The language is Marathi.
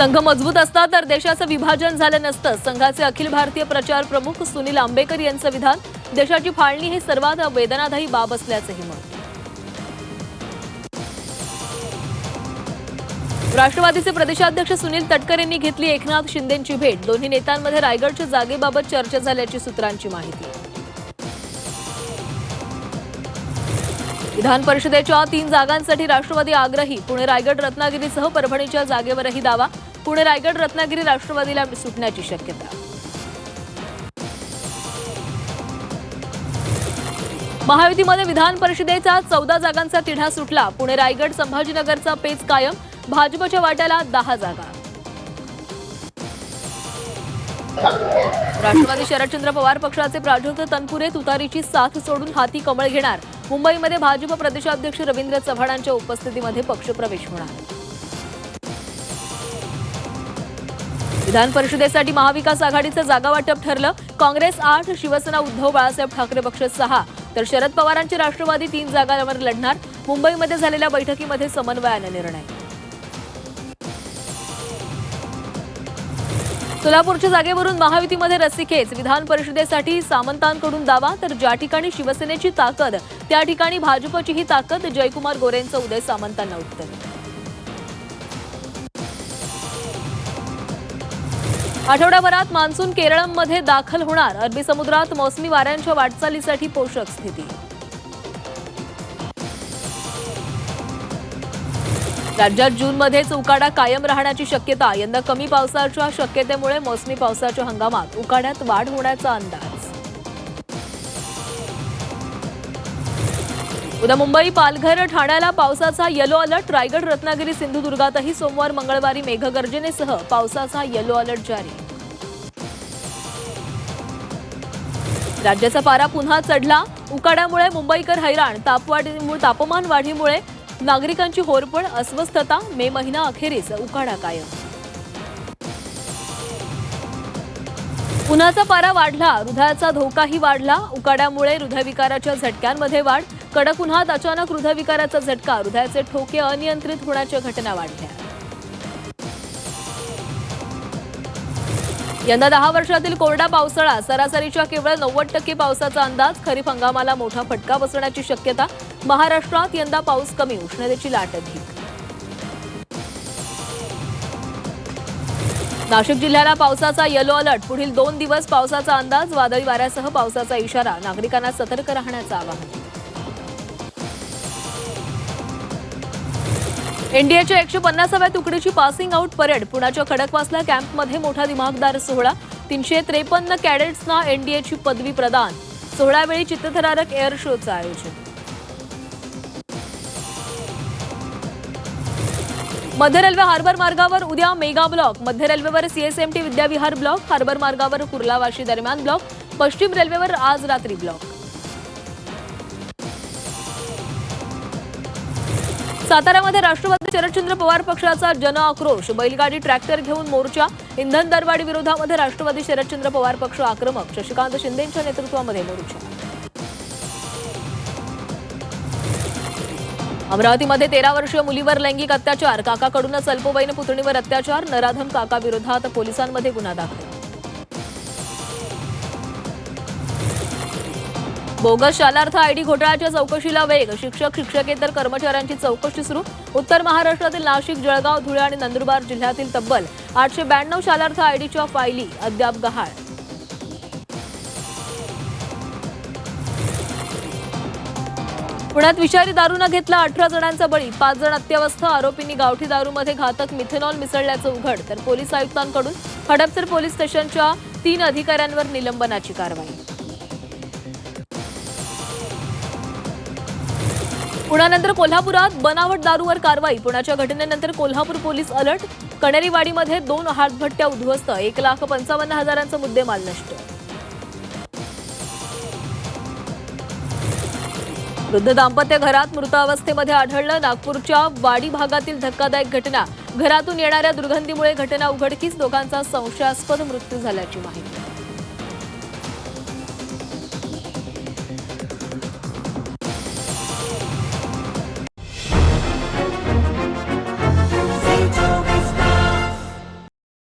संघ मजबूत असता तर देशाचं विभाजन झालं नसतं. संघाचे अखिल भारतीय प्रचार प्रमुख सुनील आंबेकर यांचं विधान. देशाची फाळणी ही सर्वात वेदनादायी बाब असल्याचंही मत. राष्ट्रवादीचे प्रदेशाध्यक्ष सुनील तटकरे यांनी घेतली एकनाथ शिंदेंची भेट. दोन्ही नेत्यांमध्ये रायगडच्या जागेबाबत चर्चा झाल्याची सूत्रांची माहिती. विधान परिषदेच्या 3 जागांसाठी राष्ट्रवादी आग्रही. पुणे रायगड रत्नागिरीसह परभणीच्या जागेवरही दावा. पुणे रायगड रत्नागिरी राष्ट्रवादीला सुटण्याची शक्यता. महायुतीमध्ये विधान परिषदेचा 14 जागांचा तिढा सुटला. पुणे रायगड संभाजीनगरचा पेच कायम. भाजपच्या वाट्याला 10 जागा. राष्ट्रवादी शरदचंद्र पवार पक्षाचे प्राजक्त तनपुरे तुतारीची साथ सोडून हाती कमळ घेणार. मुंबईमध्ये भाजप प्रदेशाध्यक्ष रवींद्र चव्हाणांच्या उपस्थितीमध्ये पक्षप्रवेश होणार. विधान परिषदेसाठी महाविकास आघाडीचं जागा वाटप ठरलं. काँग्रेस 8, शिवसेना उद्धव बाळासाहेब ठाकरे पक्ष 6 तर शरद पवारांची राष्ट्रवादी 3 जागांवर लढणार. मुंबईमध्ये झालेल्या बैठकीमध्ये समन्वयाने निर्णय. सोलापूरच्या जागेवरून महायुतीमध्ये रस्सीखेच. विधान परिषदेसाठी सामंतांकडून दावा तर ज्या ठिकाणी शिवसेनेची ताकद त्या ठिकाणी भाजपचीही ताकद. जयकुमार गोरेंचं उदय सामंतांना उत्तर. आठवड्याभरात मान्सून केरळमध्ये दाखल होणार. अरबी समुद्रात मोसमी वाऱ्यांच्या वाटचालीसाठी पोषक स्थिती. राज्यात जूनमध्येच उकाडा कायम राहण्याची शक्यता. यंदा कमी पावसाच्या शक्यतेमुळे मोसमी पावसाच्या हंगामात उकाड्यात वाढ होण्याचा अंदाज. उद्या मुंबई, पालघर, ठाण्याला पावसाचा येलो अलर्ट. रायगड, रत्नागिरी, सिंधुदुर्गातही सोमवार, मंगळवारी मेघगर्जनेसह पावसाचा येलो अलर्ट जारी. राज्याचा पारा पुन्हा चढला. उकाड्यामुळे मुंबईकर हैराण. तापमान वाढीमुळे नागरिकांची होरपळ, अस्वस्थता. मे महिना अखेरीस उकाडा कायम. उन्हाचा पारा वाढला. हृदयाचा धोकाही वाढला. उकाड्यामुळे हृदयविकाराच्या झटक्यांमध्ये वाढ. कडक उन्हात अचानक हृदयविकाराचा झटका. हृदयाचे ठोके अनियंत्रित होण्याच्या घटना वाढल्या. यंदा 10 वर्षातील कोरडा पावसाळा. सरासरीच्या केवळ 90% पावसाचा अंदाज. खरीप हंगामाला मोठा फटका बसण्याची शक्यता. महाराष्ट्रात यंदा पाऊस कमी. उष्णतेची लाट अधिक. नाशिक जिल्ह्याला पावसाचा येलो अलर्ट. पुढील 2 दिवस पावसाचा अंदाज. वादळी वाऱ्यासह पावसाचा इशारा. नागरिकांना सतर्क राहण्याचं आवाहन. एनडीएच्या 150व्या तुकडीची पासिंग आउट परेड. पुण्याच्या खडकवासला कॅम्पमध्ये मोठा दिमाखदार सोहळा. 353 कॅडेट्सना एनडीएची पदवी प्रदान. सोहळ्यावेळी चित्तथरारक एअर शोचं आयोजन. मध्य रेल्वे हार्बर मार्गावर उद्या मेगा ब्लॉक. मध्य रेल्वेवर सीएसएमटी विद्याविहार ब्लॉक. हार्बर मार्गावर कुर्ला वाशी दरम्यान ब्लॉक. पश्चिम रेल्वेवर आज रात्री ब्लॉक. साताऱ्यामध्ये राष्ट्रवादी शरदचंद्र पवार पक्षाचा जनआक्रोश. बैलगाडी ट्रॅक्टर घेऊन मोर्चा. इंधन दरवाढी विरोधामध्ये राष्ट्रवादी शरदचंद्र पवार पक्ष आक्रमक. शशिकांत शिंदेंच्या नेतृत्वामध्ये मोर्चा. अमरावतीमध्ये 13 वर्षीय मुलीवर लैंगिक अत्याचार. काकाकडूनच अल्पवयीन पुतणीवर अत्याचार. नराधम काका विरोधात पोलिसांमध्ये गुन्हा दाखल. बोगस शालार्थ आयडी घोटाळ्याच्या चौकशीला वेग. शिक्षक, शिक्षकेतर कर्मचाऱ्यांची चौकशी सुरू. उत्तर महाराष्ट्रातील नाशिक, जळगाव, धुळे आणि नंदुरबार जिल्ह्यातील तब्बल 892 शालार्थ आयडीच्या फायली अद्याप गहाळ. पुण्यात विषारी दारूनं घेतला 18 जणांचा बळी. 5 जण अत्यवस्थ. आरोपींनी गावठी दारूमध्ये घातक मिथेनॉल मिसळल्याचं उघड. तर पोलीस आयुक्तांकडून हडपसर पोलीस स्टेशनच्या 3 अधिकाऱ्यांवर निलंबनाची कारवाई. पुण्यानंतर कोल्हापुरात बनावट दारूवर कारवाई. पुण्याच्या घटनेनंतर कोल्हापूर पोलीस अलर्ट. कणेरीवाडीमध्ये 2 हातभट्ट्या उद्ध्वस्त. 1,55,000चा मुद्देमाल नष्ट. वृद्ध दाम्पत्य घरात मृत अवस्थेमध्ये आढळलं. नागपूरच्या वाडी भागातील धक्कादायक घटना. घरातून येणाऱ्या दुर्गंधीमुळे घटना उघडकीस. दोघांचा संशयास्पद मृत्यू झाल्याची माहिती.